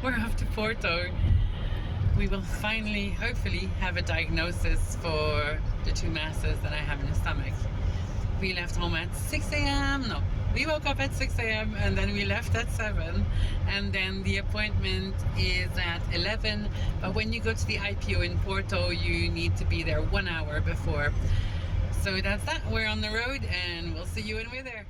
we're off to Porto. We will finally, hopefully, have a diagnosis for the 2 masses that I have in the stomach. We left home at 6 a.m. No, we woke up at 6 a.m. and then we left at 7. And then the appointment is at 11. But when you go to the IPO in Porto, you need to be there 1 hour before. So that's that. We're on the road and we'll see you when we're there.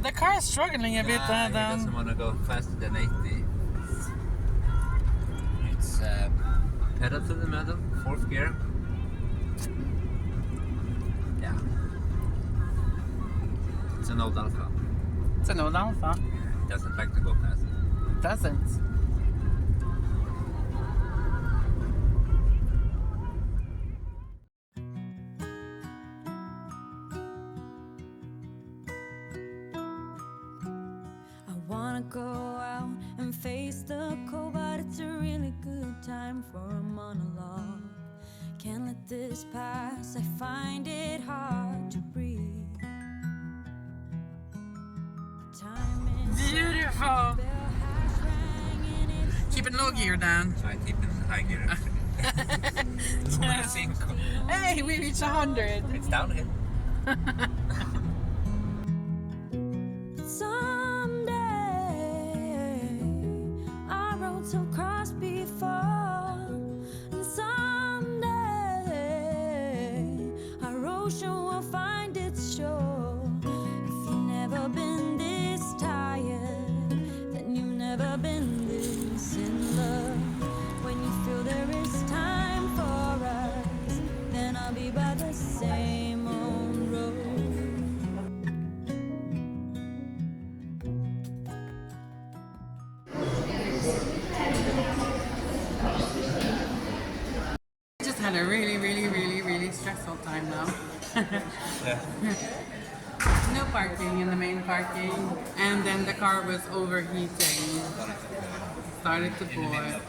The car is struggling a bit. He doesn't want to go faster than 80. It's pedal to the metal, 4th gear. Yeah. It's an old Alfa. It's an old Alfa. It doesn't like to go fast. It doesn't. Go out and face the cold, but it's a really good time for a monologue. Can't let this pass, I find it hard to breathe. Time is beautiful. Keep it low gear, Dan. So I keep it in high gear. Hey, we reached 100. It's downhill. Some cross before, and someday our ocean will find its shore. If you've never been this tired, then you've never been this in love. When you feel there is time for us, then I'll be by the same old road. Had a really stressful time now. Yeah. No parking in the main parking, and then the car was overheating. Started to boil.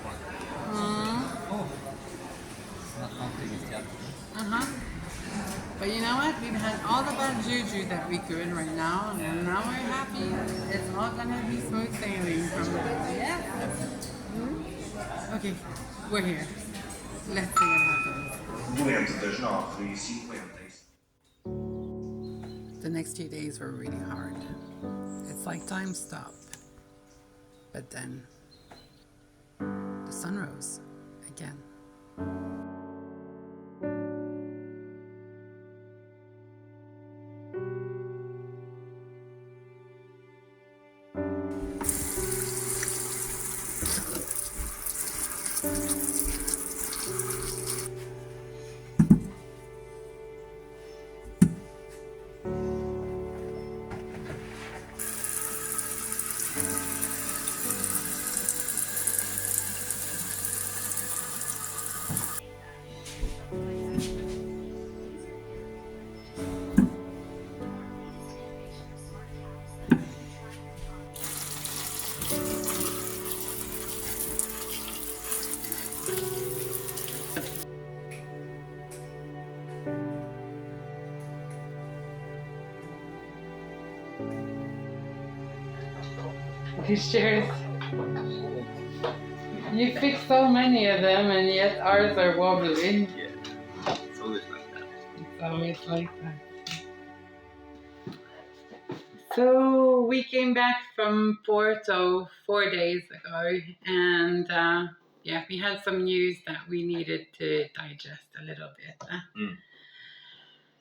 But you know what? We've had all the bad juju that we could right now, and now we're happy. It's all gonna be smooth sailing from there. Yeah. Okay, we're here. Let's see what happens. The next few days were really hard. It's like time stopped. But then the sun rose again. These chairs. You fix so many of them and yet ours are wobbly. Yeah, it's always like that. It's always like that. So we came back from Porto 4 days ago, and yeah, we had some news that we needed to digest a little bit.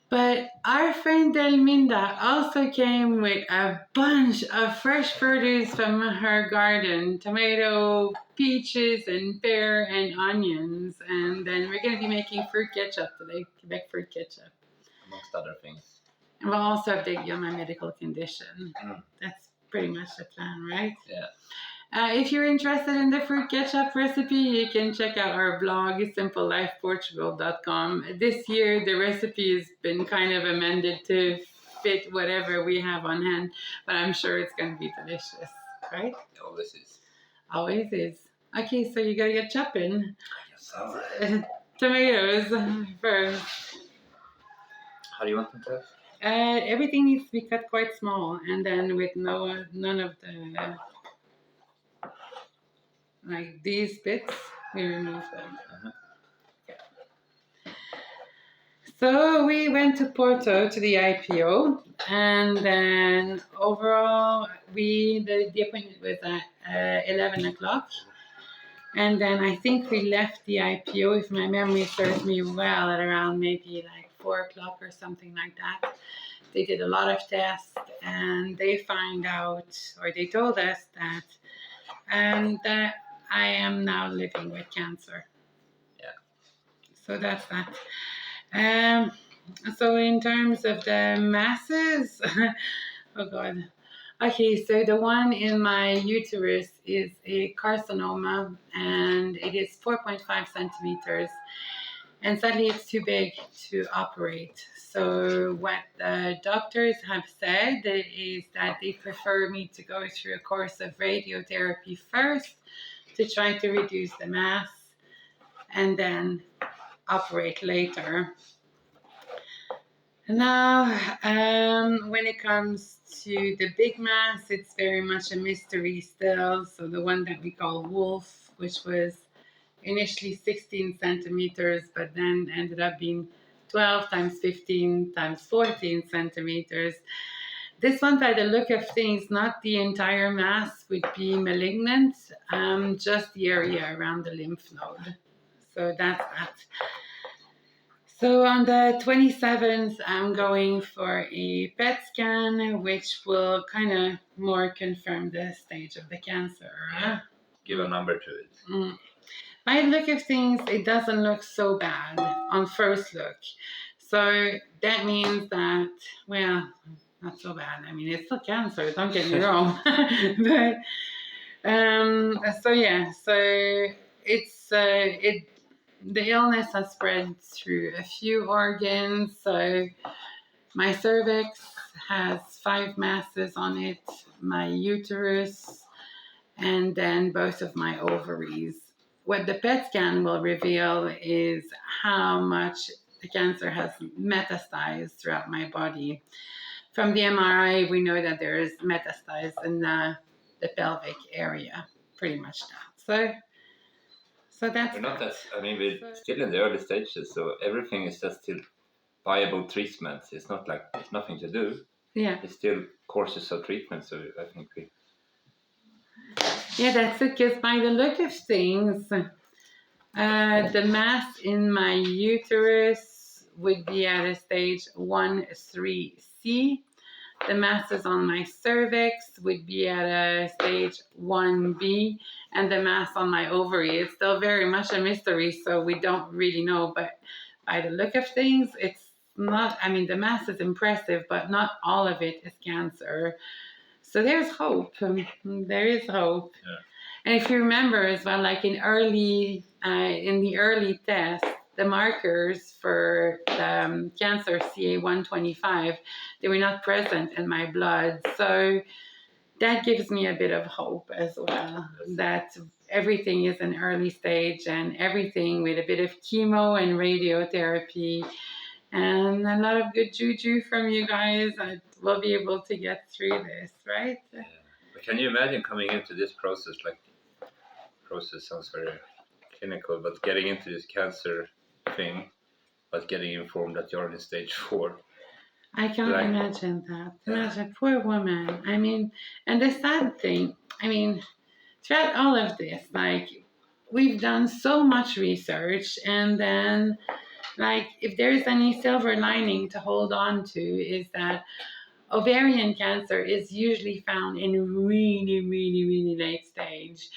But our friend Delminda also came with a bunch of fresh produce from her garden. Tomato, peaches, and pear, and onions. And then we're going to be making fruit ketchup today, Quebec fruit ketchup. Amongst other things. And we'll also update you on my medical condition. That's pretty much the plan, right? Yeah. If you're interested in the fruit ketchup recipe, you can check out our blog, simplelifeportugal.com. This year, the recipe has been kind of amended to fit whatever we have on hand, but I'm sure it's going to be delicious, right? It always is. Always is. Okay, so you got to get chopping. Yes, Tomatoes first. How do you want them to? Everything needs to be cut quite small, and then with none of the like these bits, we remove them. So we went to Porto to the IPO, and then overall the appointment was at 11 o'clock, and then I think we left the IPO, if my memory serves me well, at around maybe like 4 o'clock or something like that. They did a lot of tests, and they found out, or they told us that I am now living with cancer. Yeah. So that's that. Um, so in terms of the masses, oh God. Okay, so the one in my uterus is a carcinoma, and it is 4.5 centimeters. And sadly, it's too big to operate. So what the doctors have said is that they prefer me to go through a course of radiotherapy first to try to reduce the mass, and then operate later. Now, when it comes to the big mass, it's very much a mystery still. So the one that we call Wolf, which was initially 16 centimeters, but then ended up being 12 times 15 times 14 centimeters. This one, by the look of things, not the entire mass would be malignant, just the area around the lymph node. So that's that. So on the 27th, I'm going for a PET scan, which will kind of more confirm the stage of the cancer. Yeah. Give a number to it. By the look of things, it doesn't look so bad on first look. So that means that, well, not so bad. I mean, it's still cancer, don't get me wrong. But, so yeah, so it's, the illness has spread through a few organs. So my cervix has 5 masses on it, my uterus, and then both of my ovaries. What the PET scan will reveal is how much the cancer has metastasized throughout my body. From the MRI, we know that there is metastasis in the pelvic area, pretty much that. So that's. We're not that. I mean, we're still in the early stages, so everything is just still viable treatments. It's not like there's nothing to do. Yeah. It's still courses of treatment, so I think we. Yeah, that's it. Because by the look of things, the mass in my uterus would be at a stage 1-3C. The masses on my cervix would be at a stage 1B, and the mass on my ovary is still very much a mystery, so we don't really know. But by the look of things, it's not, I mean, the mass is impressive, but not all of it is cancer. So there's hope. There is hope. Yeah. And if you remember as well, like in the early test, the markers for the cancer CA125, they were not present in my blood. So that gives me a bit of hope as well, that everything is an early stage, and everything with a bit of chemo and radiotherapy and a lot of good juju from you guys, we'll be able to get through this, right? Yeah. But can you imagine coming into this process? Like, process sounds very clinical, but getting into this cancer thing, but getting informed that you're in stage 4. I can't imagine that. Imagine, poor woman. I mean, and the sad thing, I mean, throughout all of this, like, we've done so much research, and then, like, if there's any silver lining to hold on to, is that ovarian cancer is usually found in really, really, really late stage.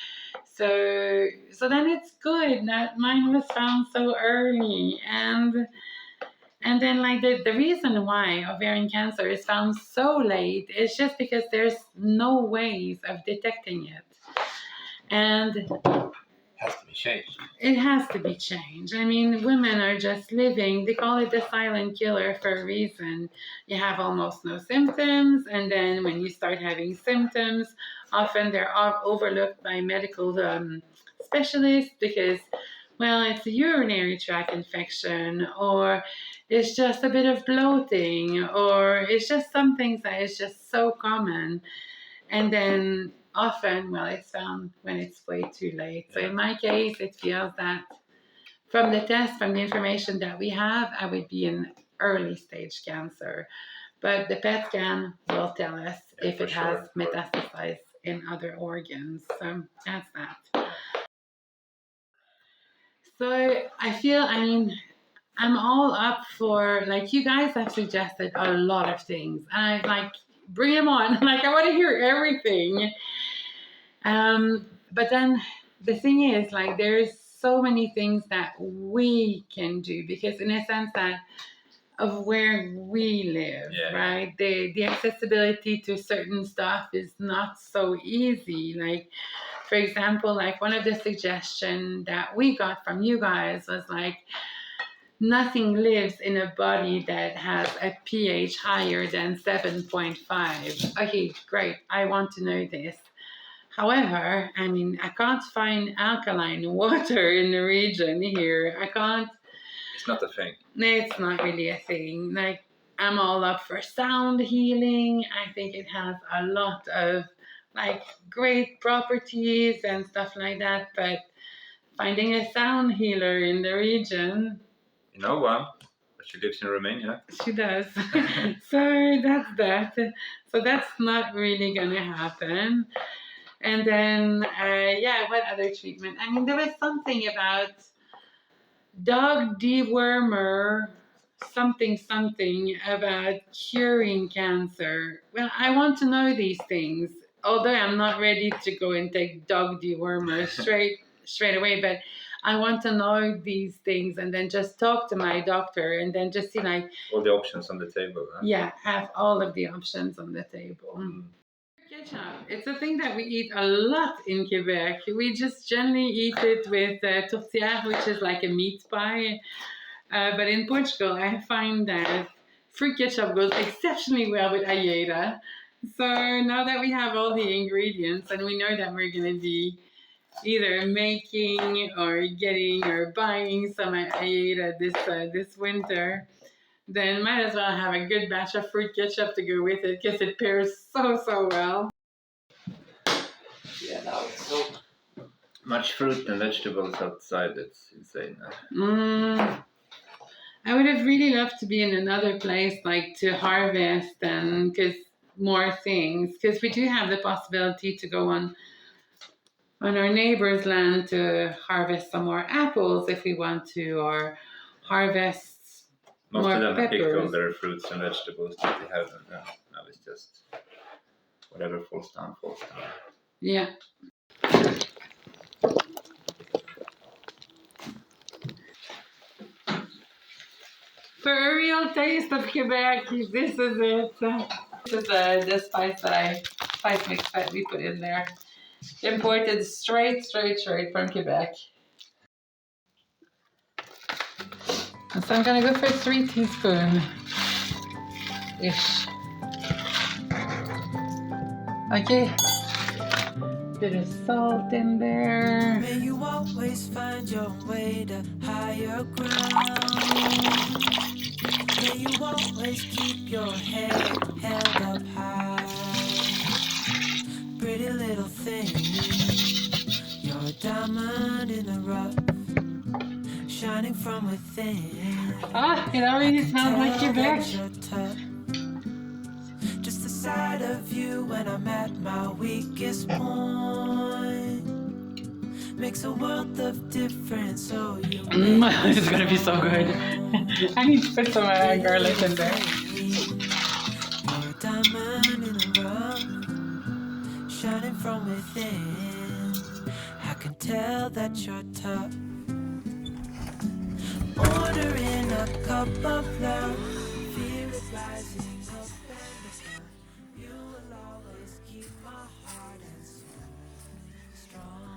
So then it's good that mine was found so early, and then, like, the reason why ovarian cancer is found so late is just because there's no ways of detecting it. And it has to be changed. It has to be changed. I mean, women are just living, they call it the silent killer for a reason. You have almost no symptoms, and then when you start having symptoms, often they're overlooked by medical specialists, because well, it's a urinary tract infection, or it's just a bit of bloating, or it's just some things that is just so common. And then often, well, it's found when it's way too late. So in my case, it feels that from the test, from the information that we have, I would be in early stage cancer. But the PET scan will tell us if it has metastasized in other organs. So that's that. So I feel, I mean, I'm all up for, like, you guys have suggested a lot of things. And I like, bring them on. Like, I want to hear everything. But then the thing is, like, there's so many things that we can do, because in a sense that of where we live, right? The accessibility to certain stuff is not so easy. Like, for example, like one of the suggestions that we got from you guys was like, nothing lives in a body that has a pH higher than 7.5. Okay, great. I want to know this. However, I mean, I can't find alkaline water in the region here. I can't. It's not a thing. It's not really a thing. Like, I'm all up for sound healing. I think it has a lot of like great properties and stuff like that. But finding a sound healer in the region. You know one, but she lives in Romania. She does. So that's that. So that's not really gonna happen. And then, what other treatment? I mean, there was something about dog dewormer, something about curing cancer. Well, I want to know these things, although I'm not ready to go and take dog dewormer straight away, but I want to know these things and then just talk to my doctor and then just see like all the options on the table. Huh? Yeah, have all of the options on the table. Ketchup. It's a thing that we eat a lot in Quebec. We just generally eat it with tourtière, which is like a meat pie. But in Portugal, I find that fruit ketchup goes exceptionally well with ayeda. So now that we have all the ingredients and we know that we're going to be either making or getting or buying some ayeda this winter, then might as well have a good batch of fruit ketchup to go with it, because it pairs so well. Yeah, now it's so much fruit and vegetables outside, it's insane. I would have really loved to be in another place, like to harvest and more things, because we do have the possibility to go on our neighbor's land to harvest some more apples if we want to, or harvest most more of them peppers. picked all their fruits and vegetables that they have, and now it's just whatever falls down. Yeah. For a real taste of Quebec, this is it. This is the spice mix that we put in there. Imported straight from Quebec. And so I'm gonna go for 3 teaspoons ish. Okay. Bit of salt in there. May you always find your way to higher ground. May you always keep your head held up high. Pretty little thing, you're a diamond in the rough, shining from within. Ah, it already smells like Quebec. Just the sight of you when I'm at my weakest point makes a world of difference. So you this is gonna be so good. I need to put some garlic in there. You're a diamond in the rough, shining from within. I can tell that you're tough. Ordering a cup of love, fear is rising up and down. You will always keep my heart and soul strong.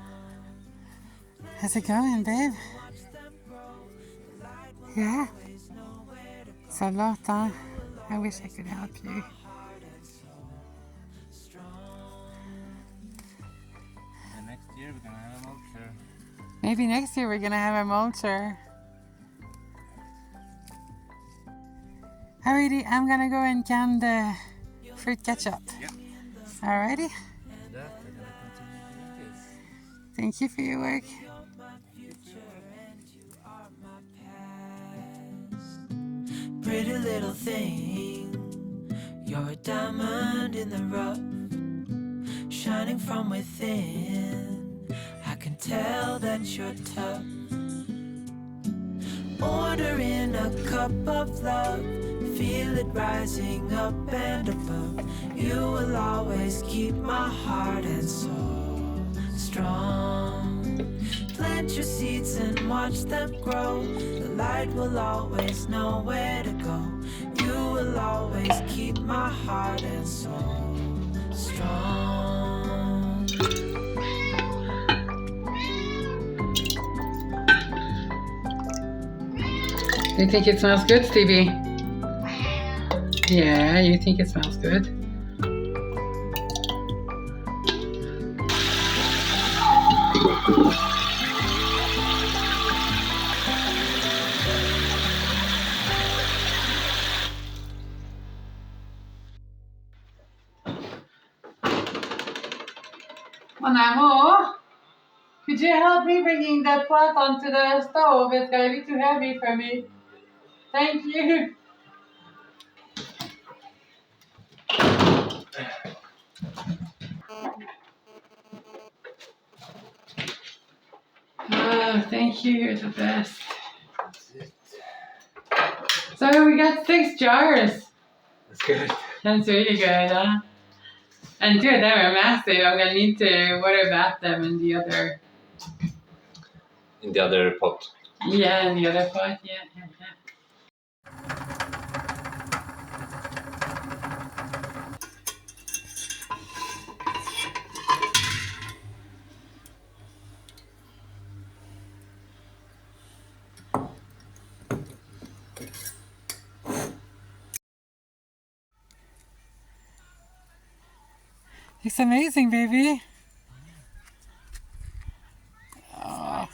How's it going, babe? Yeah? It's a lot, huh? I wish I could help you. And next year we're gonna have an altar. Maybe next year we're gonna have a mulcher. Alrighty, I'm gonna go and can the fruit ketchup. Yeah. Alrighty. That I'm gonna continue doing this. Thank you for your work. Pretty little thing, you're a diamond in the rough, shining from within. I can tell that you're tough. Ordering a cup of love, feel it rising up and above. You will always keep my heart and soul strong. Plant your seeds and watch them grow. The light will always know where to go. You will always keep my heart and soul strong. You think it smells good, Stevie? Yeah, you think it smells good? Mon amour, could you help me bringing that pot onto the stove? It's gonna be too heavy for me. Thank you. Oh, thank you. You're the best. That's it. So we got 6 jars. That's good. That's really good, huh? And 2 of them are massive. I'm gonna need to water bath them in the other. In the other pot. Yeah, in the other pot. Yeah. It's amazing, baby. Oh.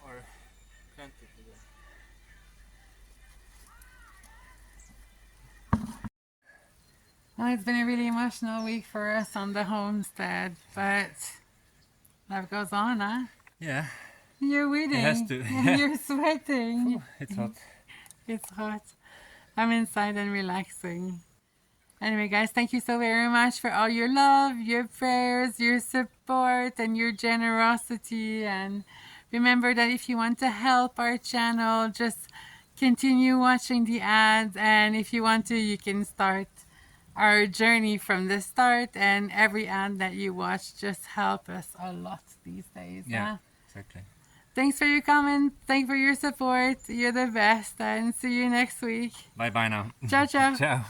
Or plenty today. Well, it's been a really emotional week for us on the homestead, but life goes on, huh? Yeah, You're waiting. it has to. You're sweating. It's hot. It's hot. I'm inside and relaxing. Anyway, guys, thank you so very much for all your love, your prayers, your support, and your generosity. And remember that if you want to help our channel, just continue watching the ads. And if you want to, you can start our journey from the start. And every ad that you watch just help us a lot these days. Yeah, Huh? exactly. Thanks for your comment. Thanks for your support. You're the best. And see you next week. Bye bye now. Ciao, ciao. Ciao.